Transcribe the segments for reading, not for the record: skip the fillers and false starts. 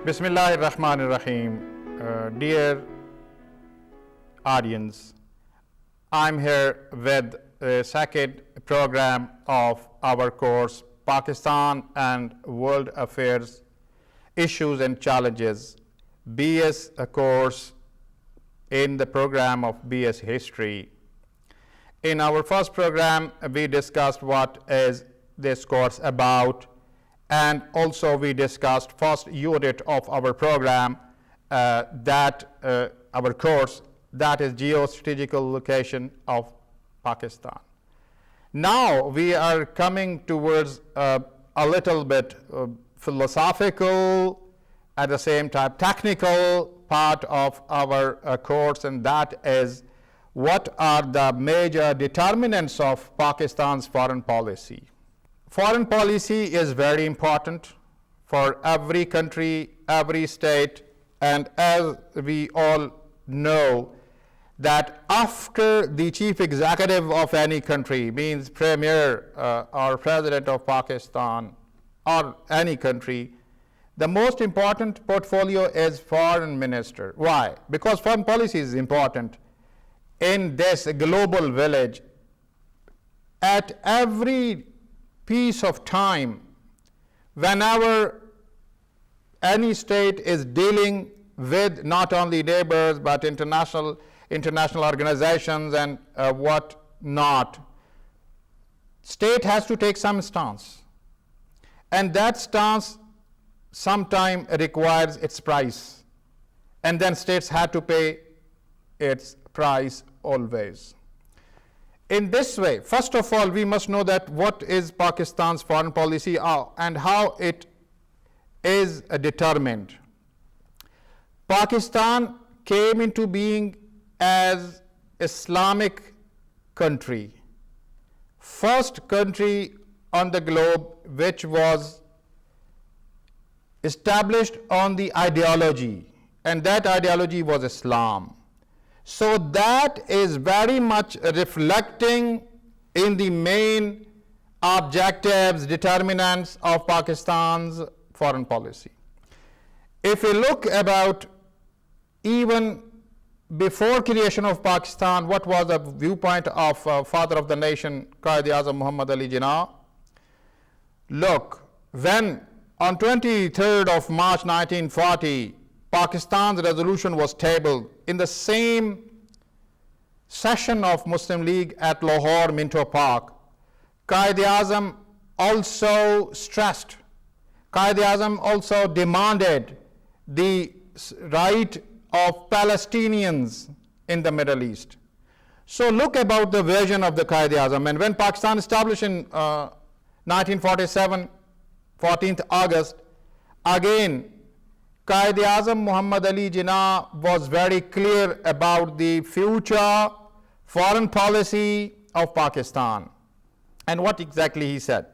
Bismillahirrahmanirrahim. Dear audience, I'm here with the second program of our course, Pakistan and World Affairs, Issues and Challenges, BS course in the program of BS History. In our first program, we discussed what is this course about, and also we discussed first unit of our program, our course, that is Geostrategical Location of Pakistan. Now we are coming towards a little bit philosophical, at the same time technical part of our course, and that is what are the major determinants of Pakistan's foreign policy. Foreign policy is very important for every country, every state, and as we all know, that after the chief executive of any country, means premier or president of Pakistan or any country, the most important portfolio is foreign minister. Why? Because foreign policy is important in this global village. At every piece of time, whenever any state is dealing with not only neighbors but international organizations and what not, state has to take some stance, and that stance sometimes requires its price, and then states have to pay its price always. In this way, first of all, we must know that what is Pakistan's foreign policy and how it is determined. Pakistan came into being as Islamic country, first country on the globe which was established on the ideology, and that ideology was Islam. So that is very much reflecting in the main objectives, determinants of Pakistan's foreign policy. If we look about even before creation of Pakistan, what was the viewpoint of father of the nation, Quaid-e-Azam Muhammad Ali Jinnah? Look, when on 23rd of March 1940, Pakistan's resolution was tabled in the same session of Muslim League at Lahore Minto Park. Quaid-e-Azam also stressed, Quaid-e-Azam also demanded the right of Palestinians in the Middle East. So look about the vision of the Quaid-e-Azam. And when Pakistan established in 1947, 14th August, again, Quaid-e-Azam Muhammad Ali Jinnah was very clear about the future foreign policy of Pakistan. And what exactly he said?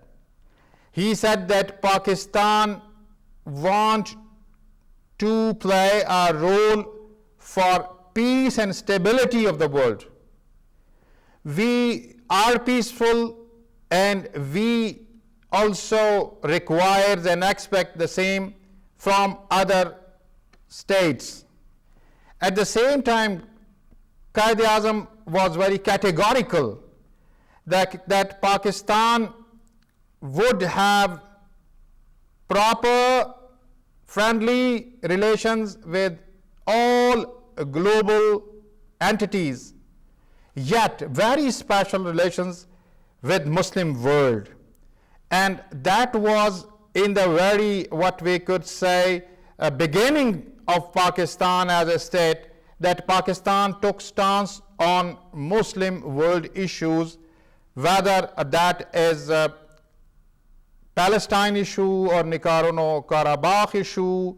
He said that Pakistan wants to play a role for peace and stability of the world. We are peaceful, and we also require and expect the same from other states. At the same time, Quaid-e-Azam was very categorical that Pakistan would have proper friendly relations with all global entities, yet very special relations with Muslim world. And that was in the very, what we could say, beginning of Pakistan as a state, that Pakistan took stance on Muslim world issues, whether that is Palestine issue or Nagorno-Karabakh issue,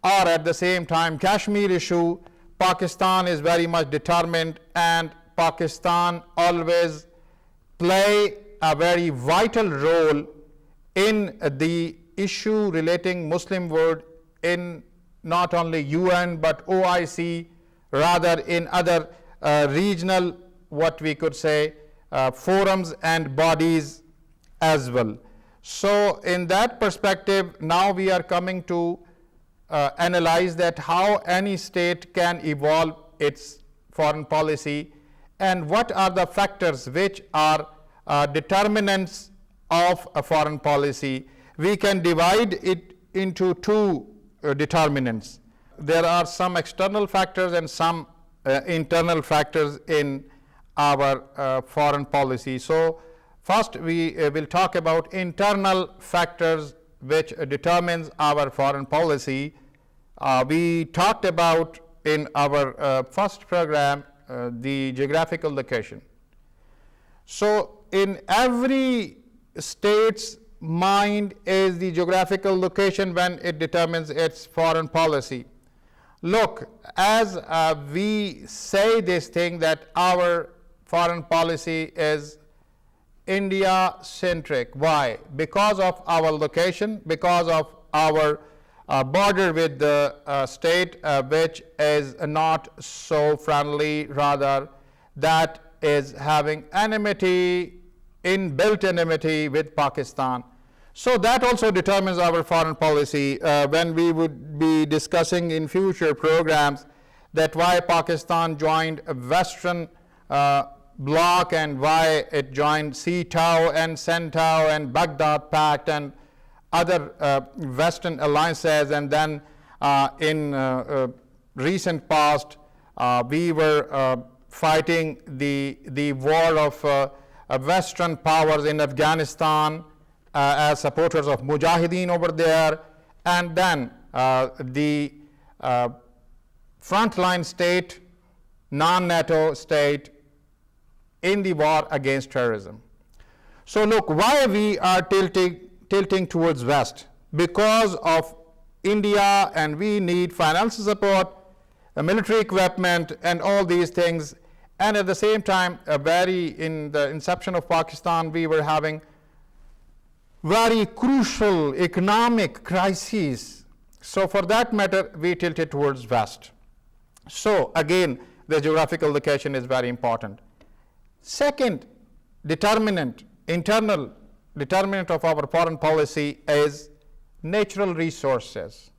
or at the same time Kashmir issue. Pakistan is very much determined, and Pakistan always play a very vital role in the issue relating Muslim world in not only UN but OIC, rather in other regional, what we could say, forums and bodies as well. So in that perspective, now we are coming to analyze that how any state can evolve its foreign policy and what are the factors which are determinants of a foreign policy. We can divide it into two determinants. There are some external factors and some internal factors in our foreign policy. So first we will talk about internal factors which determines our foreign policy. We talked about in our first program the geographical location. So in every state's mind is the geographical location when it determines its foreign policy. Look, as we say this thing that our foreign policy is India-centric. Why? Because of our location, because of our border with the state which is not so friendly, rather that is having enmity, inbuilt enmity with Pakistan. So that also determines our foreign policy when we would be discussing in future programs that why Pakistan joined a Western bloc and why it joined CETAW and CENTAW and Baghdad Pact and other Western alliances, and then in recent past we were fighting the war of Western powers in Afghanistan as supporters of Mojahideen over there, and then the frontline state, non-NATO state in the war against terrorism. So look, why we are tilting towards West? Because of India, and we need financial support, military equipment, and all these things. And at the same time, in the inception of Pakistan, we were having very crucial economic crises. So for that matter, we tilted towards West. So again, the geographical location is very important. Second determinant, internal determinant of our foreign policy is natural resources.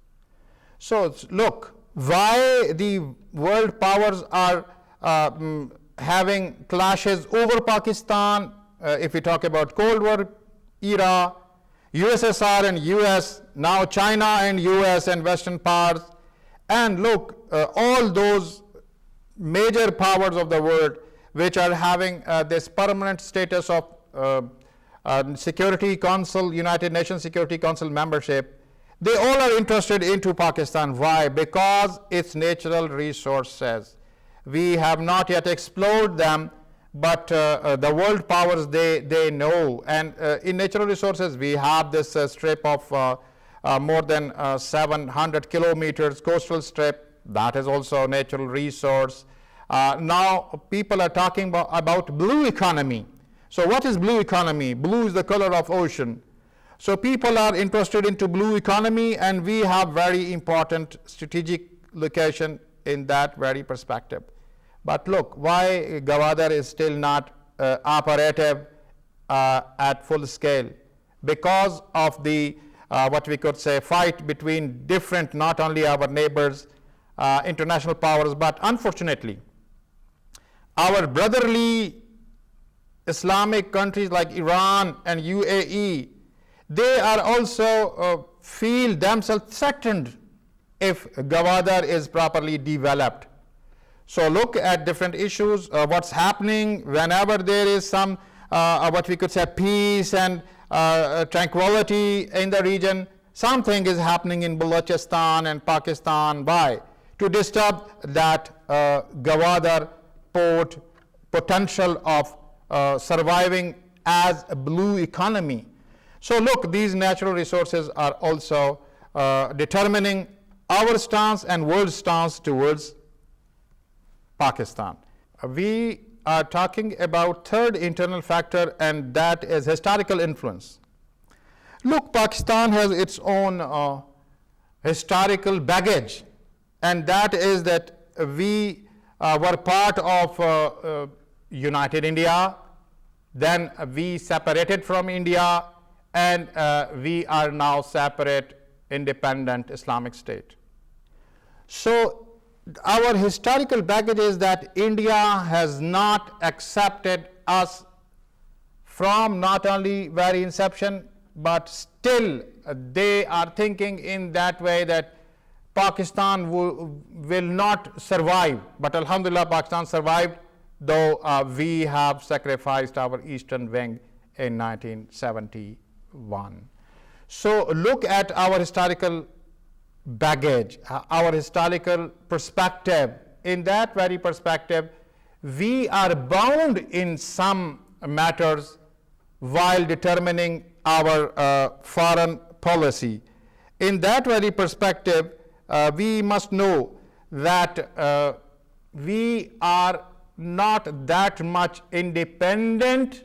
So look, why the world powers are having clashes over Pakistan, if we talk about Cold War era, USSR and US, now China and US and Western powers, and look, all those major powers of the world which are having this permanent status of Security Council, United Nations Security Council membership, they all are interested into Pakistan. Why? Because its natural resources. We have not yet explored them, but the world powers, they know. And in natural resources, we have this strip of more than 700 kilometers coastal strip. That is also a natural resource. Now people are talking about blue economy. So what is blue economy? Blue is the color of ocean. So people are interested into blue economy, and we have very important strategic location in that very perspective. But look, why Gwadar is still not operative at full scale? Because of the what we could say fight between different, not only our neighbors, international powers, but unfortunately our brotherly Islamic countries like Iran and UAE, they are also feel themselves threatened if Gwadar is properly developed. So look at different issues, what's happening whenever there is some what we could say peace and tranquility in the region. Something is happening in Balochistan and Pakistan. Why? To disturb that Gwadar port potential of surviving as a blue economy. So look, these natural resources are also determining our stance and world stance towards Pakistan. We are talking about third internal factor, and that is historical influence. Look, Pakistan has its own historical baggage, and that is that we were part of United India, then we separated from India, and we are now separate independent Islamic state. So our historical baggage is that India has not accepted us from not only very inception, but still they are thinking in that way that Pakistan will not survive. But Alhamdulillah, Pakistan survived, though we have sacrificed our eastern wing in 1971. So look at our historical baggage, our historical perspective. In that very perspective, we are bound in some matters while determining our foreign policy. In that very perspective, we must know that we are not that much independent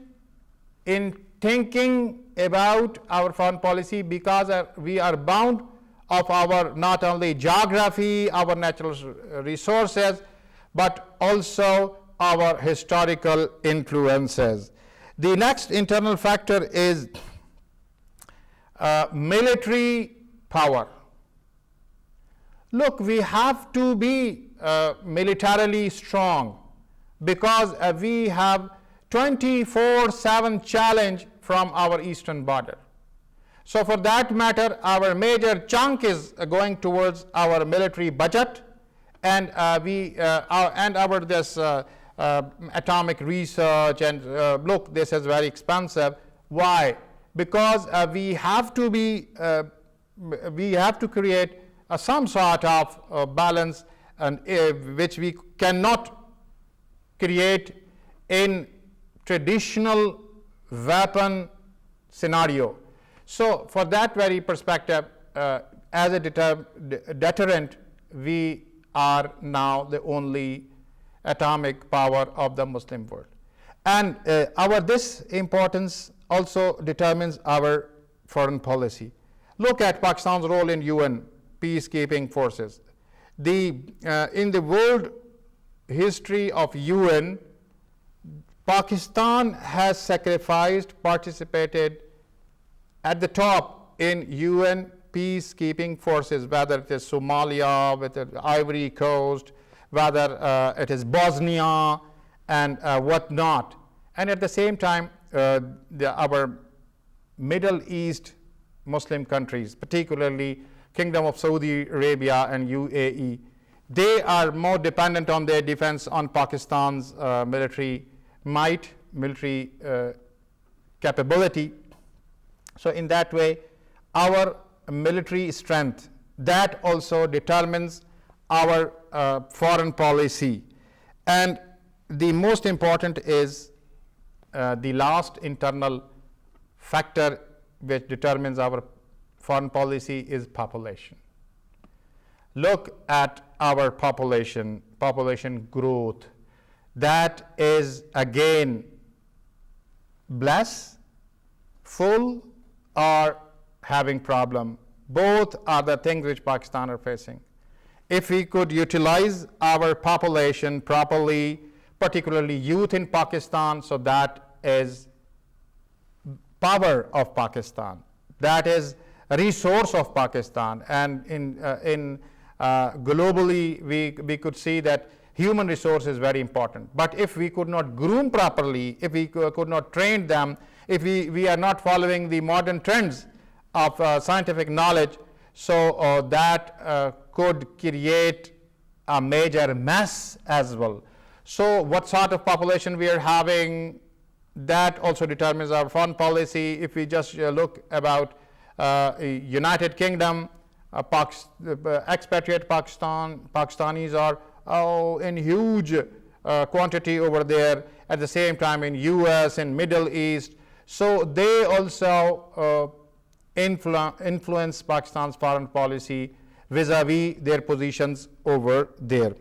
in thinking about our foreign policy, because we are bound of our not only geography, our natural resources, but also our historical influences. The next internal factor is military power. Look, we have to be militarily strong, because we have 24/7 challenge from our eastern border. So for that matter, our major chunk is going towards our military budget, and our this atomic research. And look, this is very expensive. Why? Because we have to create some sort of balance, and which we cannot create in traditional weapon scenario. So for that very perspective, as a deterrent, we are now the only atomic power of the Muslim world. And this importance also determines our foreign policy. Look at Pakistan's role in UN peacekeeping forces. In the world history of UN, Pakistan has participated at the top in UN peacekeeping forces, whether it is Somalia, whether Ivory Coast, whether it is Bosnia, and whatnot. And at the same time, our Middle East Muslim countries, particularly Kingdom of Saudi Arabia and UAE, they are more dependent on their defense on Pakistan's military might, military capability. So in that way, our military strength, that also determines our foreign policy. And the most important is the last internal factor which determines our foreign policy is population. Look at our population growth. That is again blessed, full, or having problem. Both are the things which Pakistan are facing. If we could utilize our population properly, particularly youth in Pakistan, so that is power of Pakistan, that is a resource of Pakistan. And in globally, we could see that human resource is very important. But if we could not groom properly, if we could not train them, if we are not following the modern trends of scientific knowledge, so that could create a major mess as well. So what sort of population we are having, that also determines our foreign policy. If we just look about United Kingdom, expatriate Pakistanis are in huge quantity over there. At the same time in US and Middle East, so they also influence Pakistan's foreign policy vis-a-vis their positions over there.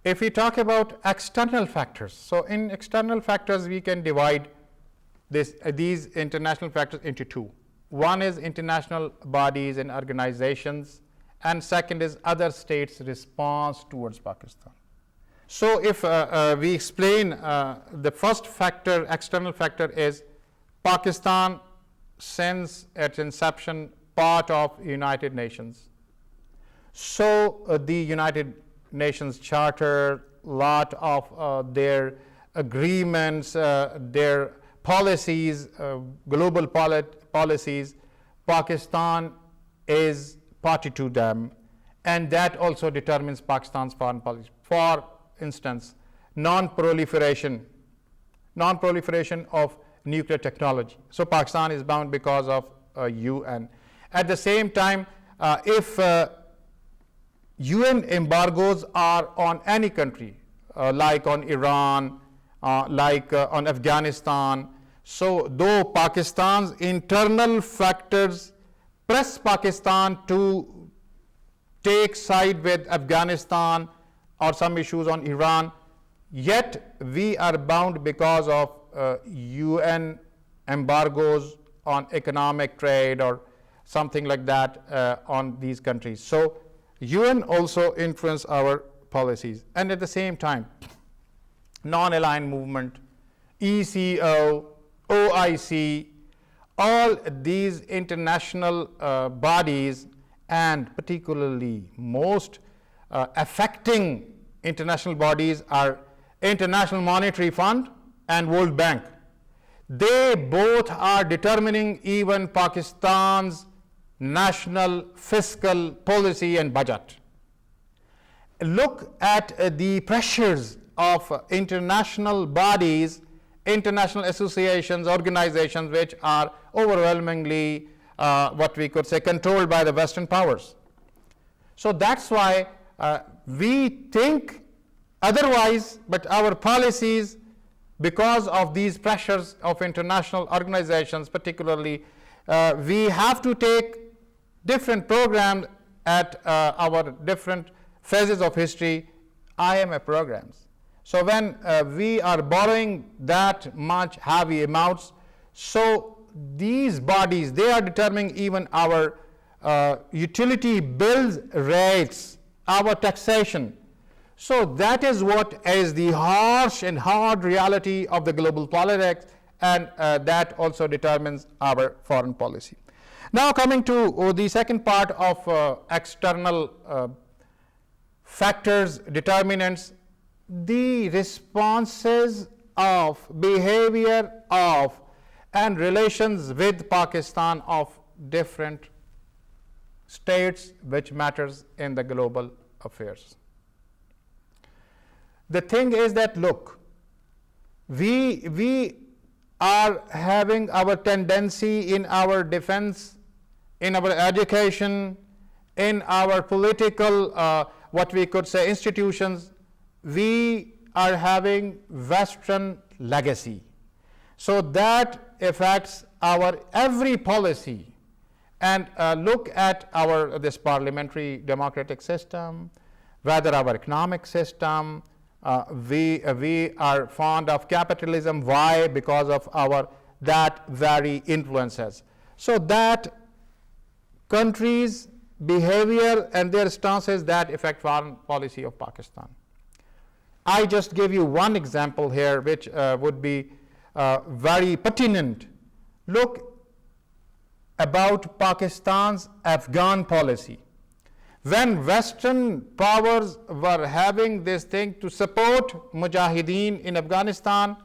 If we talk about external factors, so in external factors we can divide these international factors into two. One is international bodies and organizations, and second is other states' response towards Pakistan. So if we explain the first factor, external factor, is Pakistan since its inception part of United Nations. So the United Nations Charter, lot of their agreements, their policies, global policies, Pakistan is party to them, and that also determines Pakistan's foreign policy. For instance, non-proliferation of nuclear technology. So Pakistan is bound because of UN. At the same time, if UN embargoes are on any country, like on Iran, like on Afghanistan, so though Pakistan's internal factors press Pakistan to take side with Afghanistan or some issues on Iran, yet we are bound because of UN embargoes on economic trade or something like that on these countries. So UN also influence our policies. And at the same time, non-aligned movement, ECO, OIC, all these international bodies, and particularly most affecting international bodies are International Monetary Fund and World Bank. They both are determining even Pakistan's national fiscal policy and budget. Look at the pressures of international bodies, international associations, organizations which are overwhelmingly what we could say controlled by the Western powers. So that's why we think otherwise, but our policies, because of these pressures of international organizations particularly, we have to take different programs at our different phases of history, IMF programs. So when we are borrowing that much heavy amounts, so these bodies, they are determining even our utility bills rates, our taxation. So that is what is the harsh and hard reality of the global politics, and that also determines our foreign policy. Now coming to the second part of external factors, determinants, the responses of behavior of and relations with Pakistan of different states which matters in the global affairs. The thing is that, look, we are having our tendency in our defense, in our education, in our political, what we could say, institutions, we are having Western legacy. So that affects our every policy. And look at our this parliamentary democratic system, whether our economic system, we are fond of capitalism. Why? Because of our that very influences. So that countries' behavior and their stances that affect foreign policy of Pakistan. I just gave you one example here which would be very pertinent. Look about Pakistan's Afghan policy. When Western powers were having this thing to support Mojahideen in Afghanistan,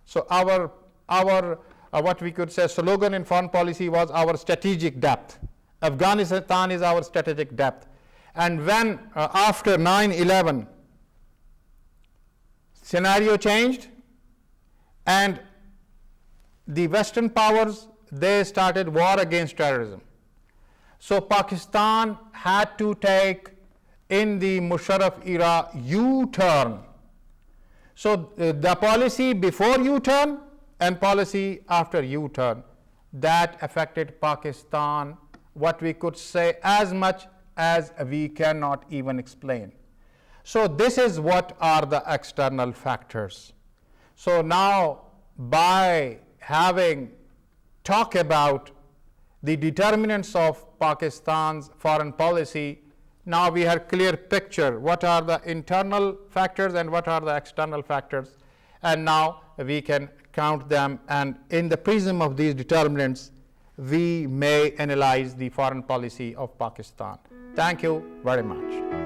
so our what we could say slogan in foreign policy was our strategic depth. Afghanistan is our strategic depth. And when after 9/11 scenario changed and the Western powers, they started war against terrorism. So Pakistan had to take in the Musharraf era U-turn. So the policy before U-turn and policy after U-turn, that affected Pakistan, what we could say, as much as we cannot even explain. So this is what are the external factors. So now by having talk about the determinants of Pakistan's foreign policy, now we have clear picture what are the internal factors and what are the external factors, and now we can count them, and in the prism of these determinants we may analyze the foreign policy of Pakistan. Thank you very much.